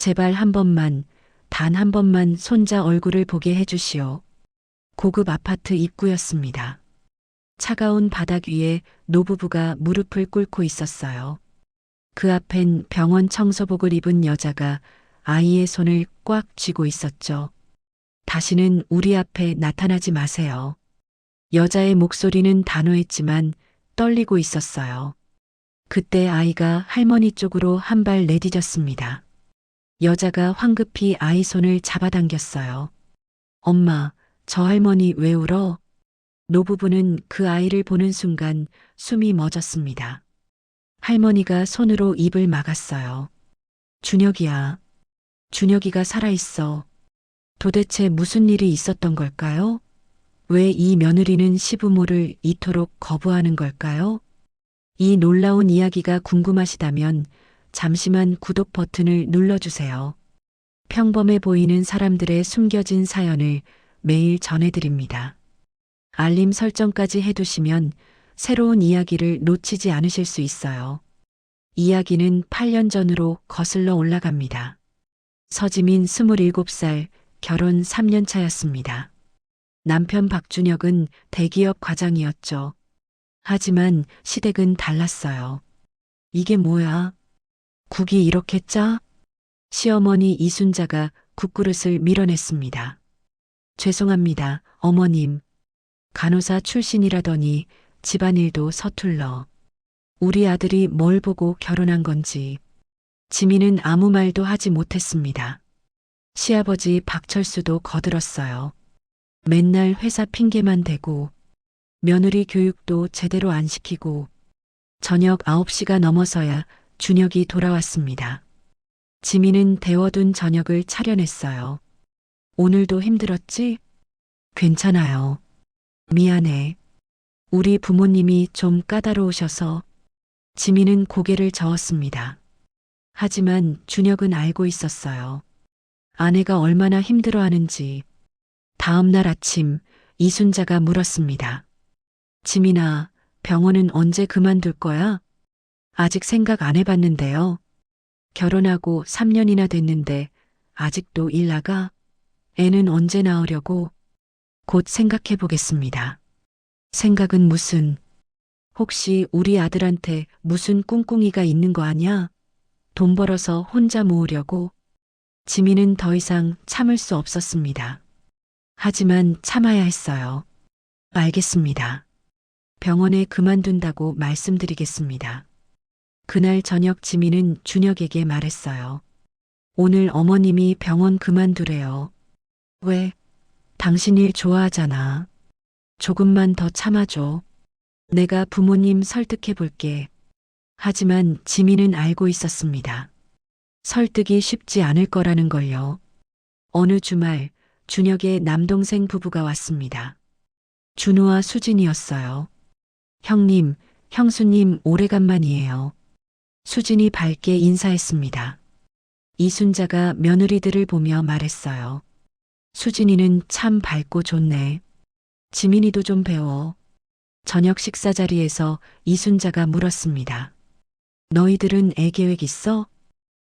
제발 한 번만, 단 한 번만 손자 얼굴을 보게 해주시오. 고급 아파트 입구였습니다. 차가운 바닥 위에 노부부가 무릎을 꿇고 있었어요. 그 앞엔 병원 청소복을 입은 여자가 아이의 손을 꽉 쥐고 있었죠. 다시는 우리 앞에 나타나지 마세요. 여자의 목소리는 단호했지만 떨리고 있었어요. 그때 아이가 할머니 쪽으로 한 발 내디뎠습니다. 여자가 황급히 아이 손을 잡아당겼어요. 엄마, 저 할머니 왜 울어? 노부부는 그 아이를 보는 순간 숨이 멎었습니다. 할머니가 손으로 입을 막았어요. 준혁이야. 준혁이가 살아있어. 도대체 무슨 일이 있었던 걸까요? 왜 이 며느리는 시부모를 이토록 거부하는 걸까요? 이 놀라운 이야기가 궁금하시다면 잠시만 구독 버튼을 눌러주세요. 평범해 보이는 사람들의 숨겨진 사연을 매일 전해드립니다. 알림 설정까지 해두시면 새로운 이야기를 놓치지 않으실 수 있어요. 이야기는 8년 전으로 거슬러 올라갑니다. 서지민 27살, 결혼 3년 차였습니다. 남편 박준혁은 대기업 과장이었죠. 하지만 시댁은 달랐어요. 이게 뭐야? 국이 이렇게 짜? 시어머니 이순자가 국그릇을 밀어냈습니다. 죄송합니다, 어머님. 간호사 출신이라더니 집안일도 서툴러. 우리 아들이 뭘 보고 결혼한 건지. 지민은 아무 말도 하지 못했습니다. 시아버지 박철수도 거들었어요. 맨날 회사 핑계만 대고 며느리 교육도 제대로 안 시키고 저녁 9시가 넘어서야 준혁이 돌아왔습니다. 지민은 데워둔 저녁을 차려냈어요. 오늘도 힘들었지? 괜찮아요. 미안해. 우리 부모님이 좀 까다로우셔서. 지민은 고개를 저었습니다. 하지만 준혁은 알고 있었어요. 아내가 얼마나 힘들어하는지. 다음 날 아침 이순자가 물었습니다. 지민아, 병원은 언제 그만둘 거야? 아직 생각 안 해봤는데요. 결혼하고 3년이나 됐는데 아직도 일 나가? 애는 언제 낳으려고? 곧 생각해 보겠습니다. 생각은 무슨? 혹시 우리 아들한테 무슨 꿍꿍이가 있는 거 아냐? 돈 벌어서 혼자 모으려고? 지민은 더 이상 참을 수 없었습니다. 하지만 참아야 했어요. 알겠습니다. 병원에 그만둔다고 말씀드리겠습니다. 그날 저녁 지민은 준혁에게 말했어요. 오늘 어머님이 병원 그만두래요. 왜? 당신 일 좋아하잖아. 조금만 더 참아줘. 내가 부모님 설득해 볼게. 하지만 지민은 알고 있었습니다. 설득이 쉽지 않을 거라는 걸요. 어느 주말 준혁의 남동생 부부가 왔습니다. 준우와 수진이었어요. 형님, 형수님 오래간만이에요. 수진이 밝게 인사했습니다. 이순자가 며느리들을 보며 말했어요. 수진이는 참 밝고 좋네. 지민이도 좀 배워. 저녁 식사 자리에서 이순자가 물었습니다. 너희들은 애 계획 있어?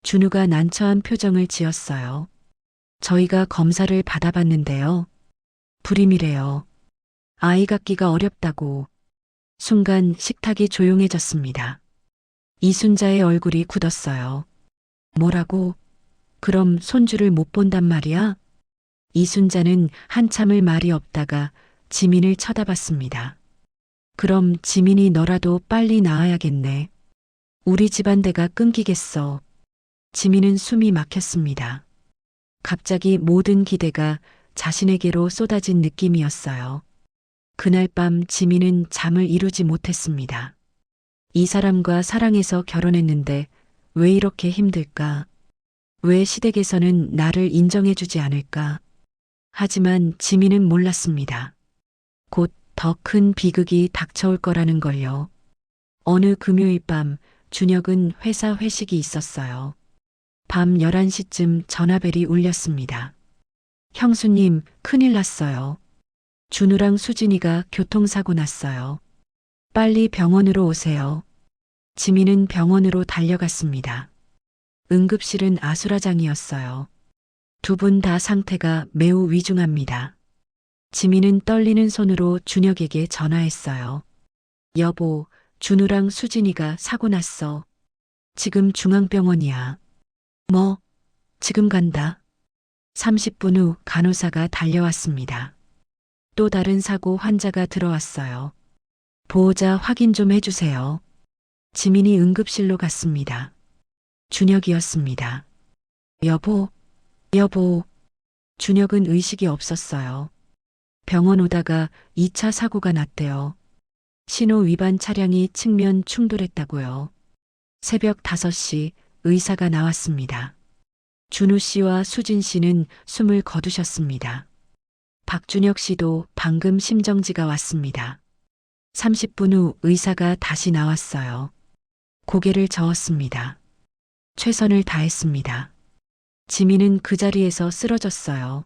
준우가 난처한 표정을 지었어요. 저희가 검사를 받아봤는데요. 불임이래요. 아이 갖기가 어렵다고. 순간 식탁이 조용해졌습니다. 이순자의 얼굴이 굳었어요. 뭐라고? 그럼 손주를 못 본단 말이야? 이순자는 한참을 말이 없다가 지민을 쳐다봤습니다. 그럼 지민이 너라도 빨리 낳아야겠네. 우리 집안대가 끊기겠어. 지민은 숨이 막혔습니다. 갑자기 모든 기대가 자신에게로 쏟아진 느낌이었어요. 그날 밤 지민은 잠을 이루지 못했습니다. 이 사람과 사랑해서 결혼했는데 왜 이렇게 힘들까? 왜 시댁에서는 나를 인정해주지 않을까? 하지만 지민은 몰랐습니다. 곧 더 큰 비극이 닥쳐올 거라는 걸요. 어느 금요일 밤 준혁은 회사 회식이 있었어요. 밤 11시쯤 전화벨이 울렸습니다. 형수님, 큰일 났어요. 준우랑 수진이가 교통사고 났어요. 빨리 병원으로 오세요. 지민은 병원으로 달려갔습니다. 응급실은 아수라장이었어요. 두 분 다 상태가 매우 위중합니다. 지민은 떨리는 손으로 준혁에게 전화했어요. 여보, 준우랑 수진이가 사고 났어. 지금 중앙병원이야. 뭐, 지금 간다. 30분 후 간호사가 달려왔습니다. 또 다른 사고 환자가 들어왔어요. 보호자 확인 좀 해주세요. 지민이 응급실로 갔습니다. 준혁이었습니다. 여보, 여보. 준혁은 의식이 없었어요. 병원 오다가 2차 사고가 났대요. 신호 위반 차량이 측면 충돌했다고요. 새벽 5시 의사가 나왔습니다. 준우 씨와 수진 씨는 숨을 거두셨습니다. 박준혁 씨도 방금 심정지가 왔습니다. 30분 후 의사가 다시 나왔어요. 고개를 저었습니다. 최선을 다했습니다. 지민은 그 자리에서 쓰러졌어요.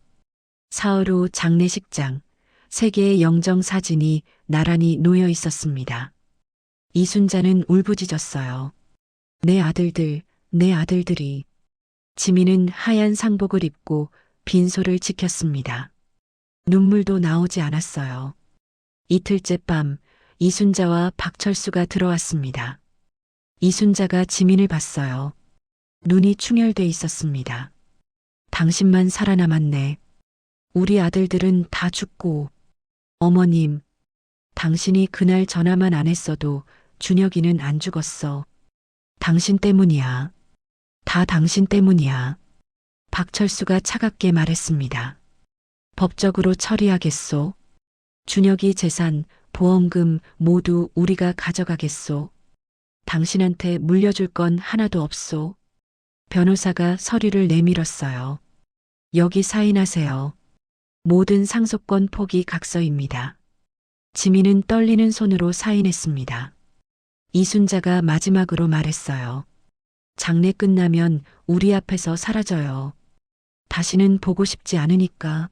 사흘 후 장례식장, 세 개의 영정 사진이 나란히 놓여 있었습니다. 이순자는 울부짖었어요. 내 아들들, 내 아들들이. 지민은 하얀 상복을 입고 빈소를 지켰습니다. 눈물도 나오지 않았어요. 이틀째 밤, 이순자와 박철수가 들어왔습니다. 이순자가 지민을 봤어요. 눈이 충혈돼 있었습니다. 당신만 살아남았네. 우리 아들들은 다 죽고. 어머님, 당신이 그날 전화만 안 했어도 준혁이는 안 죽었어. 당신 때문이야. 다 당신 때문이야. 박철수가 차갑게 말했습니다. 법적으로 처리하겠소. 준혁이 재산, 보험금 모두 우리가 가져가겠소. 당신한테 물려줄 건 하나도 없소. 변호사가 서류를 내밀었어요. 여기 사인하세요. 모든 상속권 포기 각서입니다. 지민은 떨리는 손으로 사인했습니다. 이순자가 마지막으로 말했어요. 장례 끝나면 우리 앞에서 사라져요. 다시는 보고 싶지 않으니까.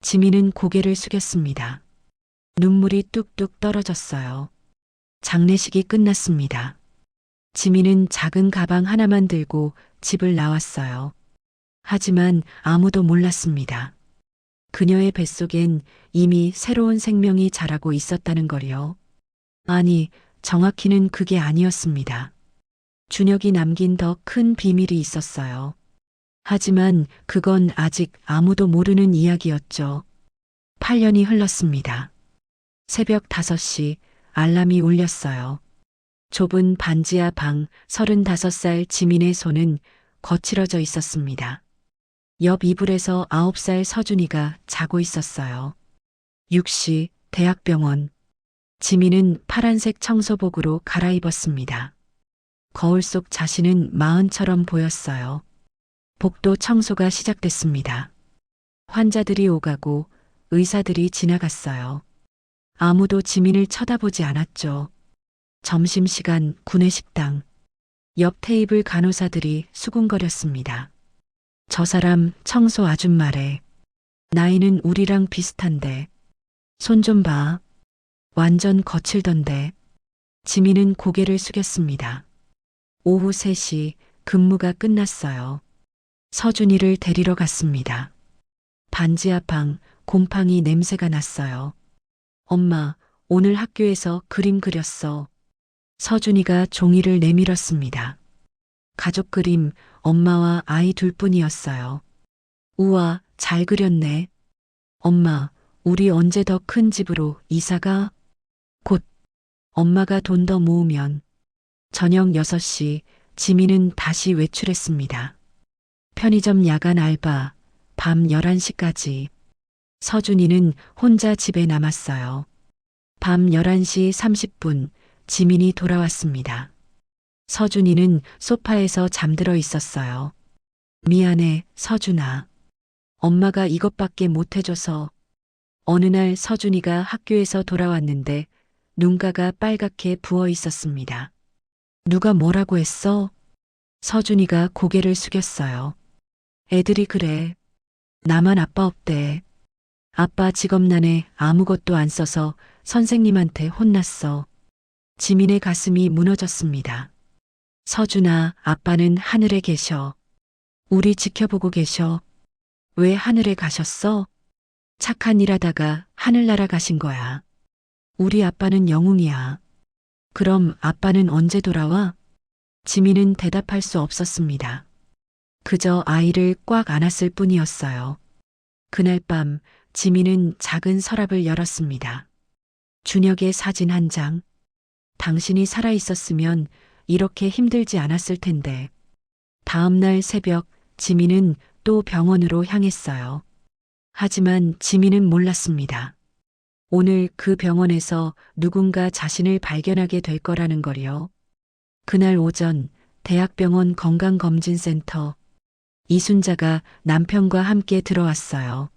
지민은 고개를 숙였습니다. 눈물이 뚝뚝 떨어졌어요. 장례식이 끝났습니다. 지민은 작은 가방 하나만 들고 집을 나왔어요. 하지만 아무도 몰랐습니다. 그녀의 뱃속엔 이미 새로운 생명이 자라고 있었다는 걸요. 아니, 정확히는 그게 아니었습니다. 준혁이 남긴 더 큰 비밀이 있었어요. 하지만 그건 아직 아무도 모르는 이야기였죠. 8년이 흘렀습니다. 새벽 5시 알람이 울렸어요. 좁은 반지하 방 35살 지민의 손은 거칠어져 있었습니다. 옆 이불에서 9살 서준이가 자고 있었어요. 6시 대학병원. 지민은 파란색 청소복으로 갈아입었습니다. 거울 속 자신은 마흔처럼 보였어요. 복도 청소가 시작됐습니다. 환자들이 오가고 의사들이 지나갔어요. 아무도 지민을 쳐다보지 않았죠. 점심시간 구내식당. 옆 테이블 간호사들이 수군거렸습니다. 저 사람 청소 아줌마래. 나이는 우리랑 비슷한데. 손 좀 봐. 완전 거칠던데. 지민은 고개를 숙였습니다. 오후 3시 근무가 끝났어요. 서준이를 데리러 갔습니다. 반지하 방 곰팡이 냄새가 났어요. 엄마, 오늘 학교에서 그림 그렸어. 서준이가 종이를 내밀었습니다. 가족 그림, 엄마와 아이 둘뿐이었어요. 우와, 잘 그렸네. 엄마, 우리 언제 더 큰 집으로 이사가? 곧. 엄마가 돈 더 모으면. 저녁 6시 지민은 다시 외출했습니다. 편의점 야간 알바, 밤 11시까지. 서준이는 혼자 집에 남았어요. 밤 11시 30분 지민이 돌아왔습니다. 서준이는 소파에서 잠들어 있었어요. 미안해, 서준아. 엄마가 이것밖에 못 해줘서. 어느 날 서준이가 학교에서 돌아왔는데 눈가가 빨갛게 부어 있었습니다. 누가 뭐라고 했어? 서준이가 고개를 숙였어요. 애들이 그래. 나만 아빠 없대. 아빠 직업난에 아무것도 안 써서 선생님한테 혼났어. 지민의 가슴이 무너졌습니다. 서준아, 아빠는 하늘에 계셔. 우리 지켜보고 계셔. 왜 하늘에 가셨어? 착한 일 하다가 하늘 날아가신 거야. 우리 아빠는 영웅이야. 그럼 아빠는 언제 돌아와? 지민은 대답할 수 없었습니다. 그저 아이를 꽉 안았을 뿐이었어요. 그날 밤 지민은 작은 서랍을 열었습니다. 준혁의 사진 한 장. 당신이 살아 있었으면 이렇게 힘들지 않았을 텐데. 다음 날 새벽 지민은 또 병원으로 향했어요. 하지만 지민은 몰랐습니다. 오늘 그 병원에서 누군가 자신을 발견하게 될 거라는 걸요. 그날 오전 대학병원 건강검진센터 이순자가 남편과 함께 들어왔어요.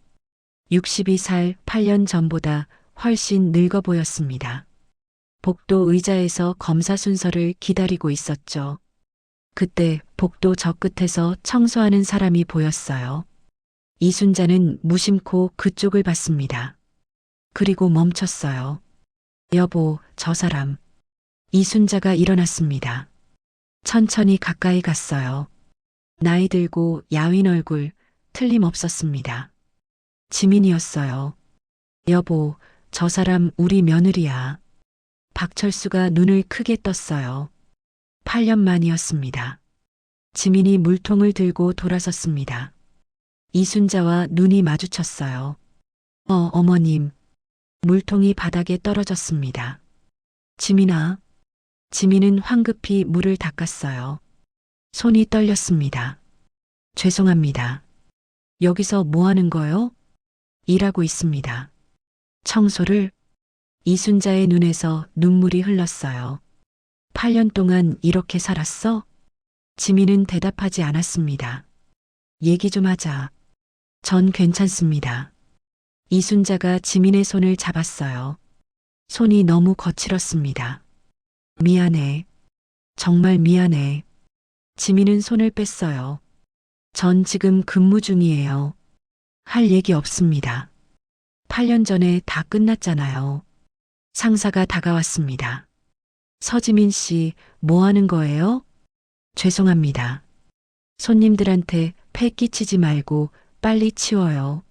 62살 8년 전보다 훨씬 늙어 보였습니다. 복도 의자에서 검사 순서를 기다리고 있었죠. 그때 복도 저 끝에서 청소하는 사람이 보였어요. 이순자는 무심코 그쪽을 봤습니다. 그리고 멈췄어요. 여보, 저 사람. 이순자가 일어났습니다. 천천히 가까이 갔어요. 나이 들고 야윈 얼굴, 틀림없었습니다. 지민이었어요. 여보, 저 사람 우리 며느리야. 박철수가 눈을 크게 떴어요. 8년 만이었습니다. 지민이 물통을 들고 돌아섰습니다. 이순자와 눈이 마주쳤어요. 어머님. 물통이 바닥에 떨어졌습니다. 지민아. 지민은 황급히 물을 닦았어요. 손이 떨렸습니다. 죄송합니다. 여기서 뭐 하는 거요? 일하고 있습니다. 청소를? 이순자의 눈에서 눈물이 흘렀어요. 8년 동안 이렇게 살았어? 지민은 대답하지 않았습니다. 얘기 좀 하자. 전 괜찮습니다. 이순자가 지민의 손을 잡았어요. 손이 너무 거칠었습니다. 미안해. 정말 미안해. 지민은 손을 뺐어요. 전 지금 근무 중이에요. 할 얘기 없습니다. 8년 전에 다 끝났잖아요. 상사가 다가왔습니다. 서지민 씨, 뭐 하는 거예요? 죄송합니다. 손님들한테 폐 끼치지 말고 빨리 치워요.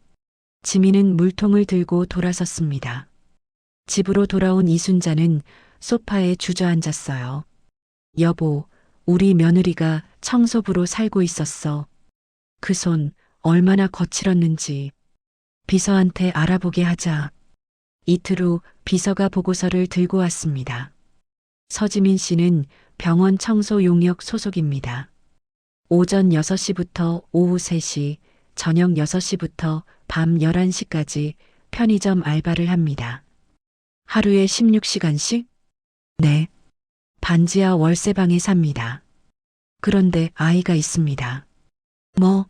지민은 물통을 들고 돌아섰습니다. 집으로 돌아온 이순자는 소파에 주저앉았어요. 여보, 우리 며느리가 청소부로 살고 있었어. 그 손 얼마나 거칠었는지. 비서한테 알아보게 하자. 이틀 후 비서가 보고서를 들고 왔습니다. 서지민 씨는 병원 청소 용역 소속입니다. 오전 6시부터 오후 3시, 저녁 6시부터 밤 11시까지 편의점 알바를 합니다. 하루에 16시간씩? 네. 반지하 월세방에 삽니다. 그런데 아이가 있습니다. 뭐?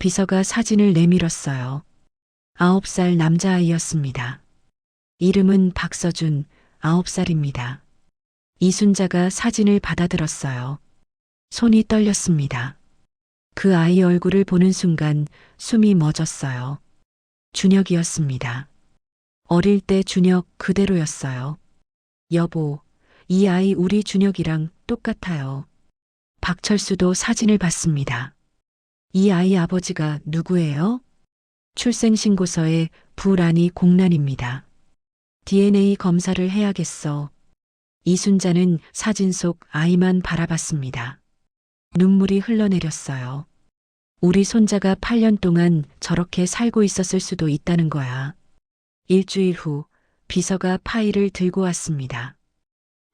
비서가 사진을 내밀었어요. 9살 남자아이였습니다. 이름은 박서준, 9살입니다. 이순자가 사진을 받아들었어요. 손이 떨렸습니다. 그 아이 얼굴을 보는 순간 숨이 멎었어요. 준혁이었습니다. 어릴 때 준혁 그대로였어요. 여보, 이 아이 우리 준혁이랑 똑같아요. 박철수도 사진을 봤습니다. 이 아이 아버지가 누구예요? 출생신고서에 불안이 공란입니다. DNA 검사를 해야겠어. 이순자는 사진 속 아이만 바라봤습니다. 눈물이 흘러내렸어요. 우리 손자가 8년 동안 저렇게 살고 있었을 수도 있다는 거야. 일주일 후 비서가 파일을 들고 왔습니다.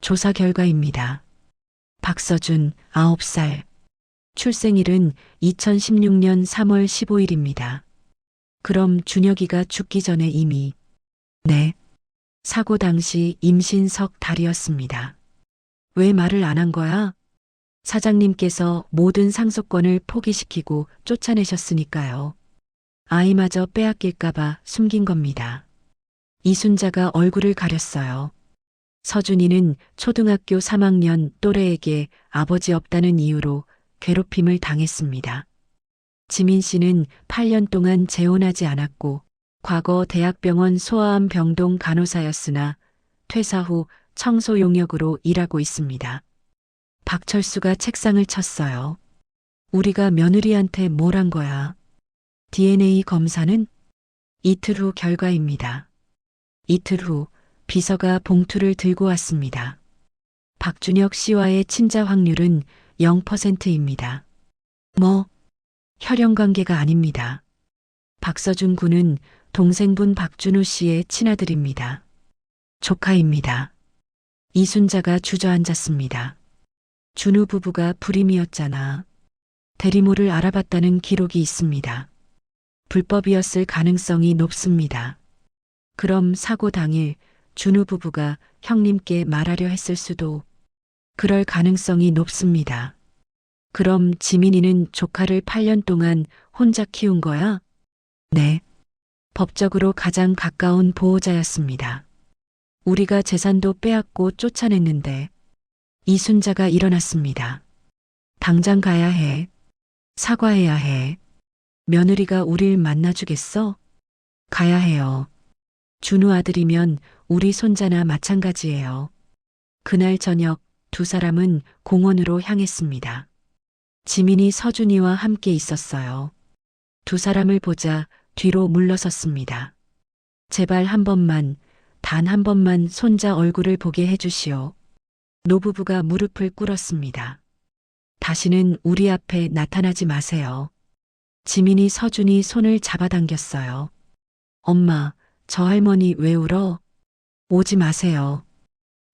조사 결과입니다. 박서준 9살. 출생일은 2016년 3월 15일입니다. 그럼 준혁이가 죽기 전에 이미. 네. 사고 당시 임신 석 달이었습니다. 왜 말을 안 한 거야? 사장님께서 모든 상속권을 포기시키고 쫓아내셨으니까요. 아이마저 빼앗길까봐 숨긴 겁니다. 이순자가 얼굴을 가렸어요. 서준이는 초등학교 3학년 또래에게 아버지 없다는 이유로 괴롭힘을 당했습니다. 지민 씨는 8년 동안 재혼하지 않았고 과거 대학병원 소아암 병동 간호사였으나 퇴사 후 청소 용역으로 일하고 있습니다. 박철수가 책상을 쳤어요. 우리가 며느리한테 뭘 한 거야? DNA 검사는? 이틀 후 결과입니다. 이틀 후 비서가 봉투를 들고 왔습니다. 박준혁 씨와의 친자 확률은 0%입니다. 뭐, 혈연 관계가 아닙니다. 박서준 군은 동생분 박준우 씨의 친아들입니다. 조카입니다. 이순자가 주저앉았습니다. 준우 부부가 불임이었잖아. 대리모를 알아봤다는 기록이 있습니다. 불법이었을 가능성이 높습니다. 그럼 사고 당일 준우 부부가 형님께 말하려 했을 수도. 그럴 가능성이 높습니다. 그럼 지민이는 조카를 8년 동안 혼자 키운 거야? 네. 법적으로 가장 가까운 보호자였습니다. 우리가 재산도 빼앗고 쫓아냈는데 이순자가 일어났습니다. 당장 가야 해. 사과해야 해. 며느리가 우릴 만나주겠어? 가야 해요. 준우 아들이면 우리 손자나 마찬가지예요. 그날 저녁 두 사람은 공원으로 향했습니다. 지민이 서준이와 함께 있었어요. 두 사람을 보자 뒤로 물러섰습니다. 제발 한 번만, 단 한 번만 손자 얼굴을 보게 해주시오. 노부부가 무릎을 꿇었습니다. 다시는 우리 앞에 나타나지 마세요. 지민이 서준이 손을 잡아당겼어요. 엄마, 저 할머니 왜 울어? 오지 마세요.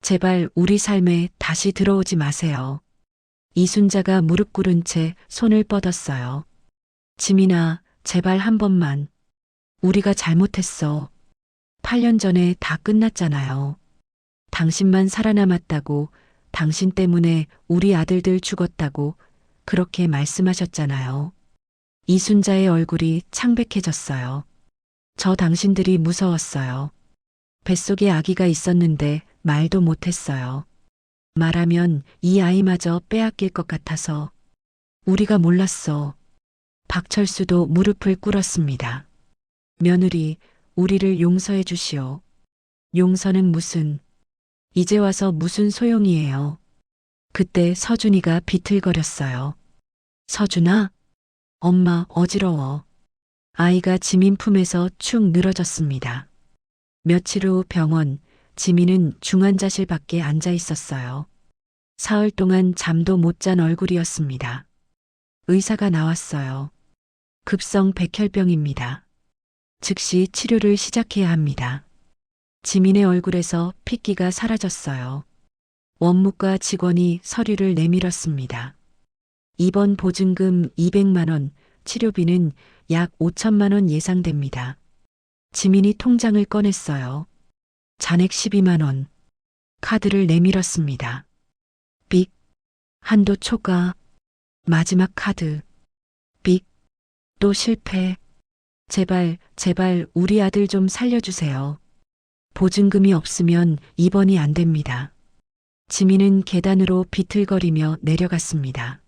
제발 우리 삶에 다시 들어오지 마세요. 이순자가 무릎 꿇은 채 손을 뻗었어요. 지민아, 제발 한 번만. 우리가 잘못했어. 8년 전에 다 끝났잖아요. 당신만 살아남았다고, 당신 때문에 우리 아들들 죽었다고 그렇게 말씀하셨잖아요. 이순자의 얼굴이 창백해졌어요. 저 당신들이 무서웠어요. 뱃속에 아기가 있었는데 말도 못했어요. 말하면 이 아이마저 빼앗길 것 같아서. 우리가 몰랐어. 박철수도 무릎을 꿇었습니다. 며느리, 우리를 용서해 주시오. 용서는 무슨, 이제 와서 무슨 소용이에요. 그때 서준이가 비틀거렸어요. 서준아? 엄마 어지러워. 아이가 지민 품에서 축 늘어졌습니다. 며칠 후 병원, 지민은 중환자실 밖에 앉아 있었어요. 사흘 동안 잠도 못 잔 얼굴이었습니다. 의사가 나왔어요. 급성 백혈병입니다. 즉시 치료를 시작해야 합니다. 지민의 얼굴에서 핏기가 사라졌어요. 원무과 직원이 서류를 내밀었습니다. 입원 보증금 200만 원, 치료비는 약 5천만 원 예상됩니다. 지민이 통장을 꺼냈어요. 잔액 12만 원. 카드를 내밀었습니다. 삑. 한도 초과. 마지막 카드. 삑. 또 실패. 제발, 제발 우리 아들 좀 살려주세요. 보증금이 없으면 입원이 안 됩니다. 지민은 계단으로 비틀거리며 내려갔습니다.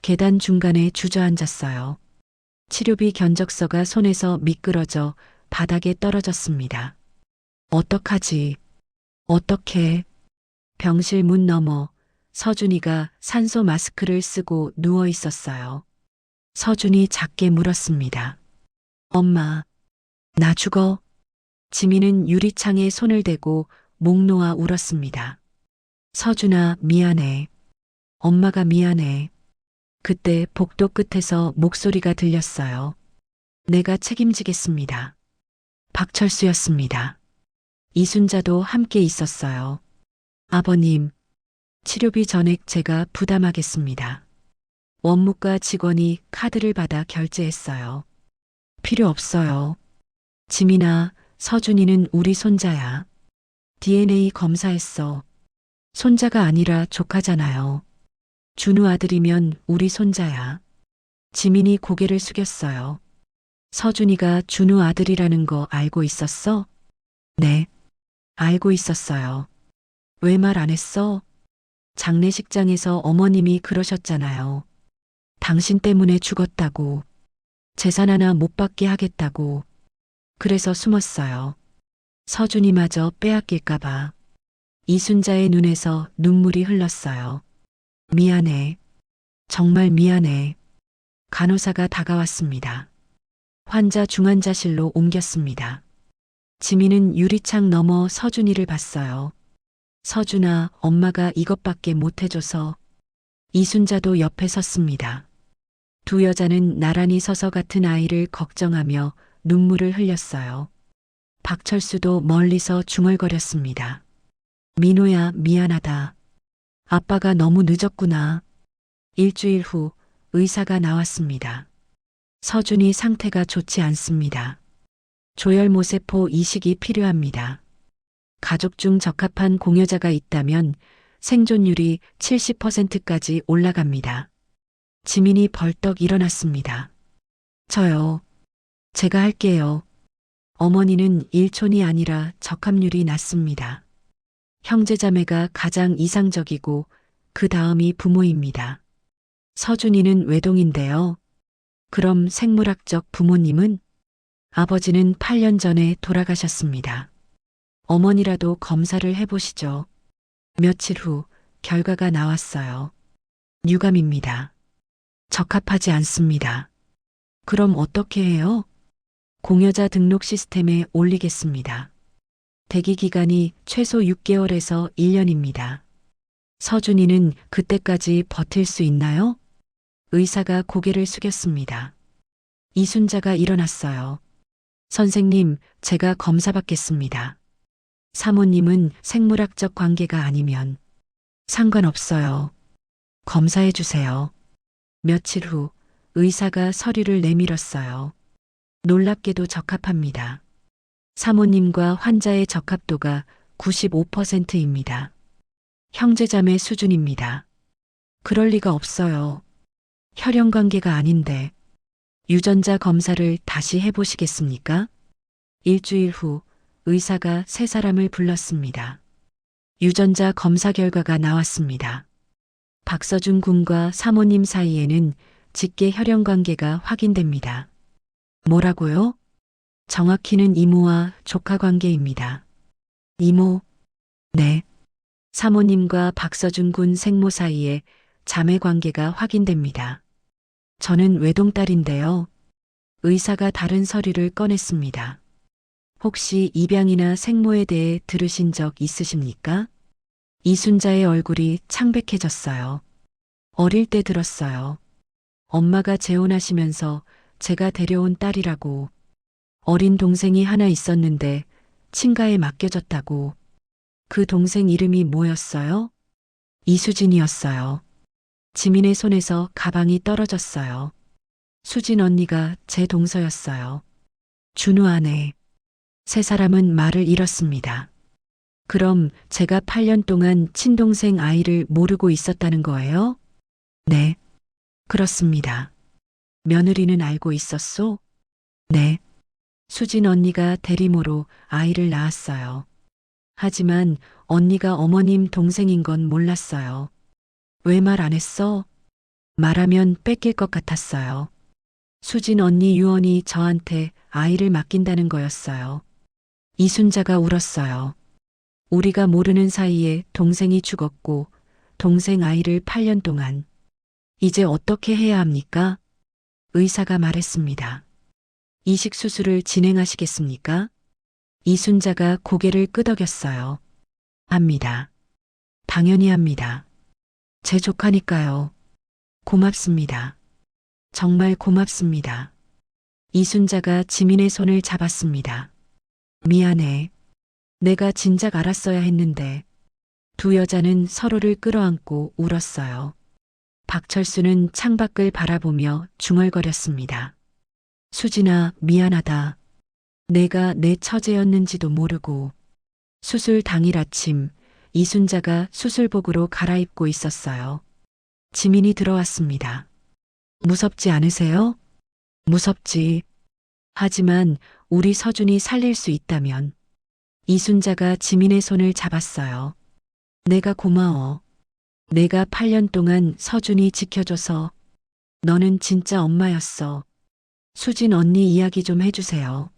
계단 중간에 주저앉았어요. 치료비 견적서가 손에서 미끄러져 바닥에 떨어졌습니다. 어떡하지? 어떡해? 병실 문 너머 서준이가 산소 마스크를 쓰고 누워 있었어요. 서준이 작게 물었습니다. 엄마, 나 죽어? 지민은 유리창에 손을 대고 목 놓아 울었습니다. 서준아, 미안해. 엄마가 미안해. 그때 복도 끝에서 목소리가 들렸어요. 내가 책임지겠습니다. 박철수였습니다. 이순자도 함께 있었어요. 아버님, 치료비 전액 제가 부담하겠습니다. 원무과 직원이 카드를 받아 결제했어요. 필요 없어요. 지민아, 서준이는 우리 손자야. DNA 검사했어. 손자가 아니라 조카잖아요. 준우 아들이면 우리 손자야. 지민이 고개를 숙였어요. 서준이가 준우 아들이라는 거 알고 있었어? 네, 알고 있었어요. 왜 말 안 했어? 장례식장에서 어머님이 그러셨잖아요. 당신 때문에 죽었다고. 재산 하나 못 받게 하겠다고. 그래서 숨었어요. 서준이마저 빼앗길까봐. 이순자의 눈에서 눈물이 흘렀어요. 미안해. 정말 미안해. 간호사가 다가왔습니다. 환자 중환자실로 옮겼습니다. 지민은 유리창 너머 서준이를 봤어요. 서준아, 엄마가 이것밖에 못 해줘서. 이순자도 옆에 섰습니다. 두 여자는 나란히 서서 같은 아이를 걱정하며 눈물을 흘렸어요. 박철수도 멀리서 중얼거렸습니다. 민호야, 미안하다. 아빠가 너무 늦었구나. 일주일 후 의사가 나왔습니다. 서준이 상태가 좋지 않습니다. 조혈모세포 이식이 필요합니다. 가족 중 적합한 공여자가 있다면 생존율이 70%까지 올라갑니다. 지민이 벌떡 일어났습니다. 저요. 제가 할게요. 어머니는 일촌이 아니라 적합률이 낮습니다. 형제자매가 가장 이상적이고 그 다음이 부모입니다. 서준이는 외동인데요. 그럼 생물학적 부모님은? 아버지는 8년 전에 돌아가셨습니다. 어머니라도 검사를 해보시죠. 며칠 후 결과가 나왔어요. 유감입니다. 적합하지 않습니다. 그럼 어떻게 해요? 공여자 등록 시스템에 올리겠습니다. 대기 기간이 최소 6개월에서 1년입니다. 서준이는 그때까지 버틸 수 있나요? 의사가 고개를 숙였습니다. 이순자가 일어났어요. 선생님, 제가 검사받겠습니다. 사모님은 생물학적 관계가 아니면 상관없어요. 검사해 주세요. 며칠 후 의사가 서류를 내밀었어요. 놀랍게도 적합합니다. 사모님과 환자의 적합도가 95%입니다. 형제자매 수준입니다. 그럴 리가 없어요. 혈연 관계가 아닌데. 유전자 검사를 다시 해보시겠습니까? 일주일 후 의사가 세 사람을 불렀습니다. 유전자 검사 결과가 나왔습니다. 박서준 군과 사모님 사이에는 직계 혈연 관계가 확인됩니다. 뭐라고요? 정확히는 이모와 조카 관계입니다. 이모? 네. 사모님과 박서준 군 생모 사이에 자매 관계가 확인됩니다. 저는 외동딸인데요. 의사가 다른 서류를 꺼냈습니다. 혹시 입양이나 생모에 대해 들으신 적 있으십니까? 이순자의 얼굴이 창백해졌어요. 어릴 때 들었어요. 엄마가 재혼하시면서 제가 데려온 딸이라고. 어린 동생이 하나 있었는데 친가에 맡겨졌다고. 그 동생 이름이 뭐였어요? 이수진이었어요. 지민의 손에서 가방이 떨어졌어요. 수진 언니가 제 동서였어요. 준우 아내. 세 사람은 말을 잃었습니다. 그럼 제가 8년 동안 친동생 아이를 모르고 있었다는 거예요? 네. 그렇습니다. 며느리는 알고 있었소? 네. 수진 언니가 대리모로 아이를 낳았어요. 하지만 언니가 어머님 동생인 건 몰랐어요. 왜 말 안 했어? 말하면 뺏길 것 같았어요. 수진 언니 유언이 저한테 아이를 맡긴다는 거였어요. 이순자가 울었어요. 우리가 모르는 사이에 동생이 죽었고 동생 아이를 8년 동안. 이제 어떻게 해야 합니까? 의사가 말했습니다. 이식 수술을 진행하시겠습니까? 이순자가 고개를 끄덕였어요. 합니다. 당연히 합니다. 제 조카니까요. 고맙습니다. 정말 고맙습니다. 이순자가 지민의 손을 잡았습니다. 미안해. 내가 진작 알았어야 했는데. 두 여자는 서로를 끌어안고 울었어요. 박철수는 창밖을 바라보며 중얼거렸습니다. 수진아, 미안하다. 내가 내 처제였는지도 모르고. 수술 당일 아침, 이순자가 수술복으로 갈아입고 있었어요. 지민이 들어왔습니다. 무섭지 않으세요? 무섭지. 하지만 우리 서준이 살릴 수 있다면. 이순자가 지민의 손을 잡았어요. 내가 고마워. 내가 8년 동안 서준이 지켜줘서. 너는 진짜 엄마였어. 수진 언니 이야기 좀 해주세요.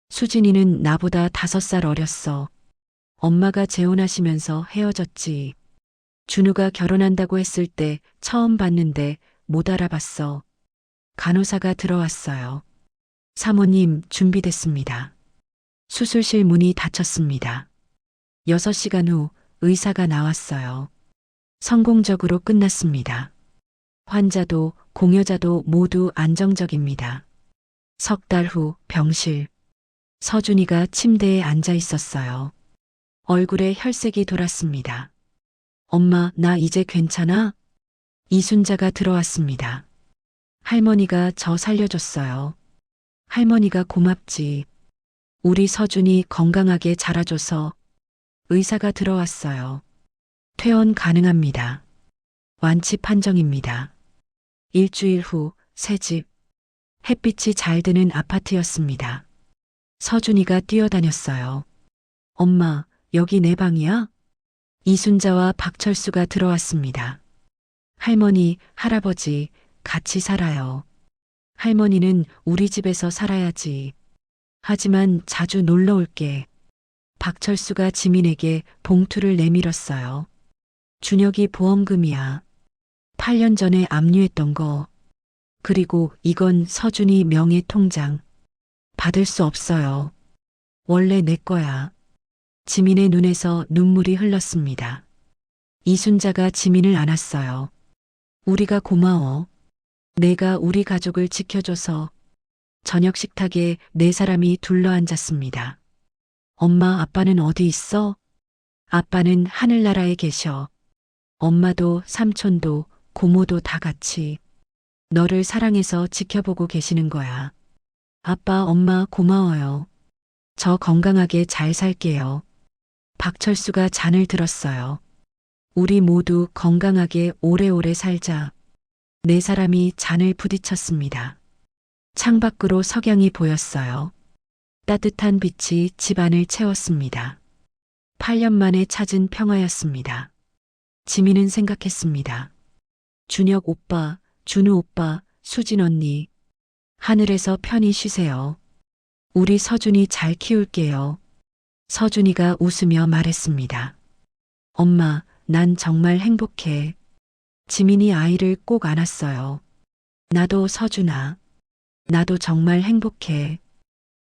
수진이는 나보다 5살 어렸어. 엄마가 재혼하시면서 헤어졌지. 준우가 결혼한다고 했을 때 처음 봤는데 못 알아봤어. 간호사가 들어왔어요. 사모님 준비됐습니다. 수술실 문이 닫혔습니다. 6시간 후 의사가 나왔어요. 성공적으로 끝났습니다. 환자도 공여자도 모두 안정적입니다. 석 달 후 병실. 서준이가 침대에 앉아 있었어요. 얼굴에 혈색이 돌았습니다. 엄마, 나 이제 괜찮아? 이순자가 들어왔습니다. 할머니가 저 살려줬어요. 할머니가 고맙지. 우리 서준이 건강하게 자라줘서. 의사가 들어왔어요. 퇴원 가능합니다. 완치 판정입니다. 일주일 후 새 집. 햇빛이 잘 드는 아파트였습니다. 서준이가 뛰어다녔어요. 엄마, 여기 내 방이야? 이순자와 박철수가 들어왔습니다. 할머니, 할아버지, 같이 살아요. 할머니는 우리 집에서 살아야지. 하지만 자주 놀러 올게. 박철수가 지민에게 봉투를 내밀었어요. 준혁이 보험금이야. 8년 전에 압류했던 거. 그리고 이건 서준이 명의 통장. 받을 수 없어요. 원래 내 거야. 지민의 눈에서 눈물이 흘렀습니다. 이순자가 지민을 안았어요. 우리가 고마워. 내가 우리 가족을 지켜줘서. 저녁 식탁에 네 사람이 둘러앉았습니다. 엄마, 아빠는 어디 있어? 아빠는 하늘나라에 계셔. 엄마도 삼촌도 고모도 다 같이 너를 사랑해서 지켜보고 계시는 거야. 아빠, 엄마 고마워요. 저 건강하게 잘 살게요. 박철수가 잔을 들었어요. 우리 모두 건강하게 오래오래 살자. 네 사람이 잔을 부딪혔습니다. 창밖으로 석양이 보였어요. 따뜻한 빛이 집안을 채웠습니다. 8년 만에 찾은 평화였습니다. 지민은 생각했습니다. 준혁 오빠, 준우 오빠, 수진 언니. 하늘에서 편히 쉬세요. 우리 서준이 잘 키울게요. 서준이가 웃으며 말했습니다. 엄마, 난 정말 행복해. 지민이 아이를 꼭 안았어요. 나도 서준아. 나도 정말 행복해.